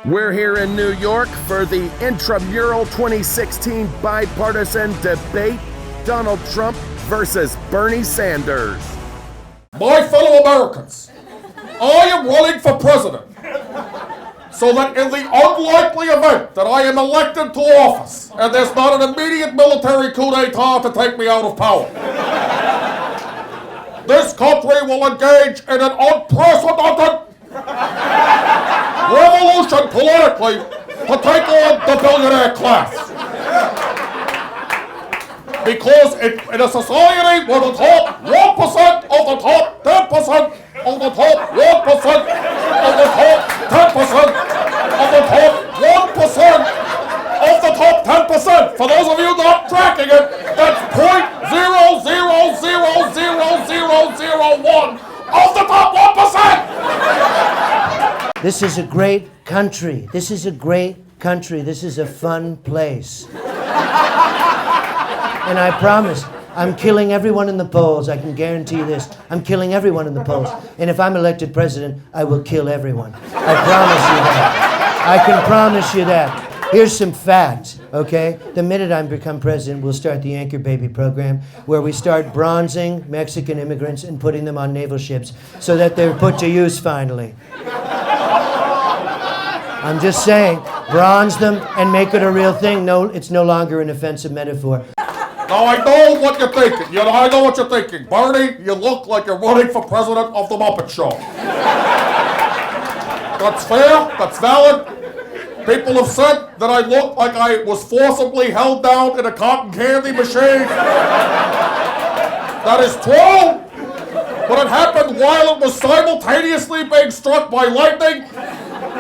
We're here in New York for the intramural 2016 bipartisan debate, Donald Trump versus Bernie Sanders. My fellow Americans, I am running for president so that in the unlikely event that I am elected to office and there's not an immediate military coup d'etat to take me out of power, this country will engage in an unprecedented revolution politically to take on the billionaire class. Because in a society where the top 1% of the top 10% of the top 1% of the top 10% of the top 1% of the top 10%, for those of you not tracking it, that's 0.00000001 of the top 1%! This is a great country. This is a great country. This is a fun place. And I promise, I'm killing everyone in the polls. I can guarantee you this. I'm killing everyone in the polls. And if I'm elected president, I will kill everyone. I promise you that. I can promise you that. Here's some facts, okay? The minute I become president, we'll start the Anchor Baby program, where we start bronzing Mexican immigrants and putting them on naval ships so that they're put to use finally. I'm just saying, bronze them and make it a real thing. No, it's no longer an offensive metaphor. Now I know what you're thinking. I know what you're thinking. Bernie, you look like you're running for president of the Muppet Show. That's fair. That's valid. People have said that I look like I was forcibly held down in a cotton candy machine. That is true. But it happened while it was simultaneously being struck by lightning,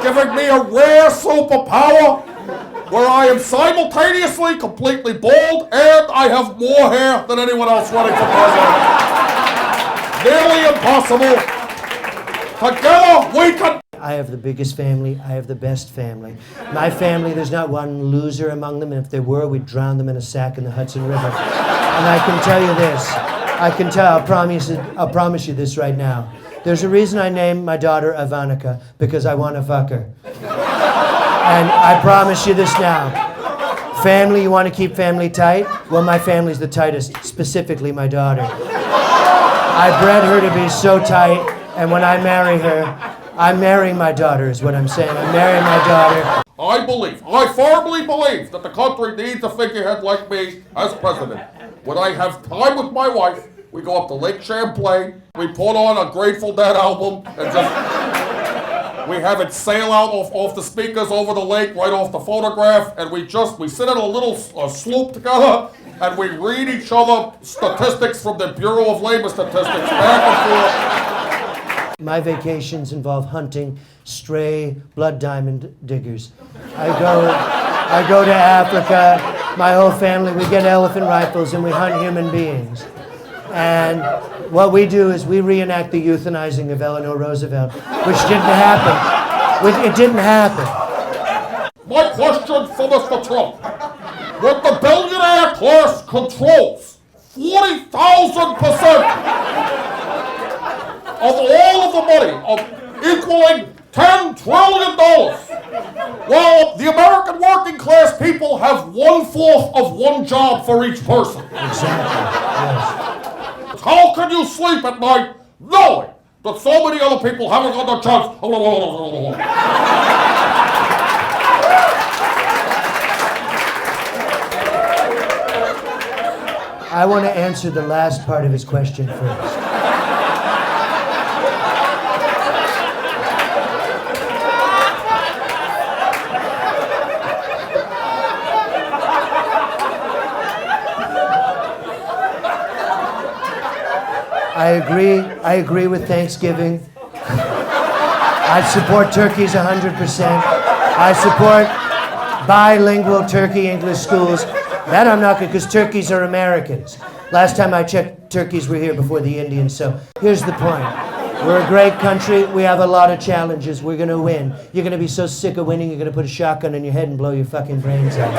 giving me a rare superpower where I am simultaneously completely bald and I have more hair than anyone else running for president. Nearly impossible. Together we can... I have the biggest family. I have the best family. My family, there's not one loser among them, and if there were, we'd drown them in a sack in the Hudson River. And I can tell you this. I'll promise you this right now. There's a reason I named my daughter Ivanka, because I want to fuck her. And I promise you this now. Family, you want to keep family tight? Well, my family's the tightest, specifically my daughter. I bred her to be so tight, and when I marry her, I'm marrying my daughter is what I'm saying. I'm marrying my daughter. I firmly believe that the country needs a figurehead like me as president. When I have time with my wife, we go up to Lake Champlain, we put on a Grateful Dead album, and we have it sail out off the speakers over the lake, right off the photograph, and we sit in a little sloop together, and we read each other statistics from the Bureau of Labor Statistics back and forth. My vacations involve hunting stray blood diamond diggers. I go to Africa, my whole family, we get elephant rifles and we hunt human beings. And what we do is we reenact the euthanizing of Eleanor Roosevelt, which didn't happen. It didn't happen. My question for Mr. Trump. When the billionaire class controls 40,000% of all of the money, equaling $10 trillion, while the American working class people have 1/4 of one job for each person. Exactly, yes. How can you sleep at night knowing that so many other people haven't got the chance? I want to answer the last part of his question first. I agree with Thanksgiving. I support turkeys 100%. I support bilingual Turkey-English schools. That I'm not good, because turkeys are Americans. Last time I checked, turkeys were here before the Indians, so here's the point. We're a great country. We have a lot of challenges. We're going to win. You're going to be so sick of winning, you're going to put a shotgun in your head and blow your fucking brains out.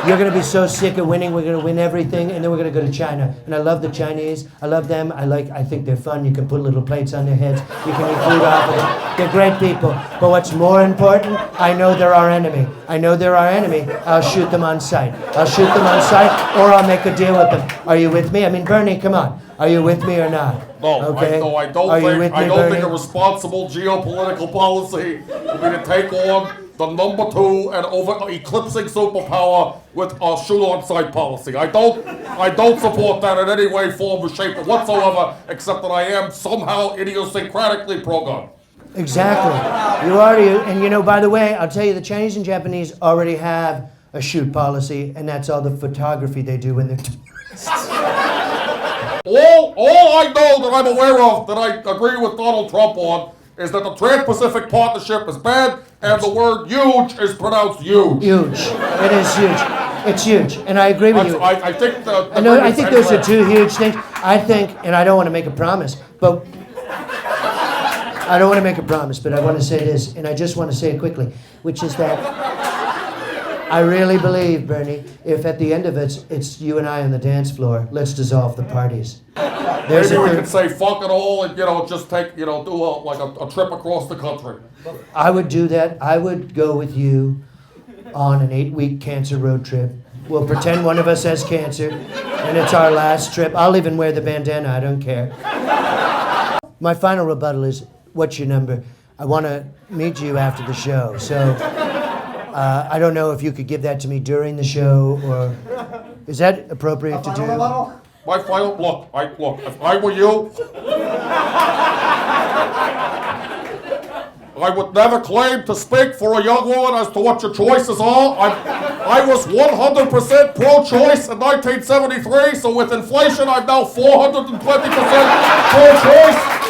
You're going to be so sick of winning. We're going to win everything, and then we're going to go to China. And I love the Chinese. I love them. I think they're fun. You can put little plates on their heads. You can eat food off of them. They're great people. But what's more important, I know they're our enemy. I know they're our enemy. I'll shoot them on sight. I'll shoot them on sight, or I'll make a deal with them. Are you with me? I mean, Bernie, come on. Are you with me or not? No, Okay. I don't Are you think with me, I don't think Bernie? a responsible geopolitical policy would be to take on the number 2 and over eclipsing superpower with a shoot on sight policy. I don't support that in any way, form, or shape whatsoever, except that I am somehow idiosyncratically pro-gun. Exactly. You already, and you know, by the way, I'll tell you, the Chinese and Japanese already have a shoot policy, and that's all the photography they do when they're tourists. All I know that I'm aware of that I agree with Donald Trump on is that the Trans-Pacific Partnership is bad and the word huge is pronounced huge. Huge. It is huge. It's huge, and I agree with you. I think the I think those are two huge things. I think, and I don't want to make a promise, but I don't want to make a promise, but I want to say this, and I just want to say it quickly, which is that I really believe, Bernie, if at the end of it, it's you and I on the dance floor, let's dissolve the parties. Maybe we could say fuck it all and, just take, do a trip across the country. I would do that. I would go with you on an 8-week cancer road trip. We'll pretend one of us has cancer, and it's our last trip. I'll even wear the bandana, I don't care. My final rebuttal is, what's your number? I want to meet you after the show, so I don't know if you could give that to me during the show, or is that appropriate to do? My final look, if I were you, I would never claim to speak for a young woman as to what your choices are. I was 100% pro-choice in 1973, so with inflation, I'm now 420% pro-choice.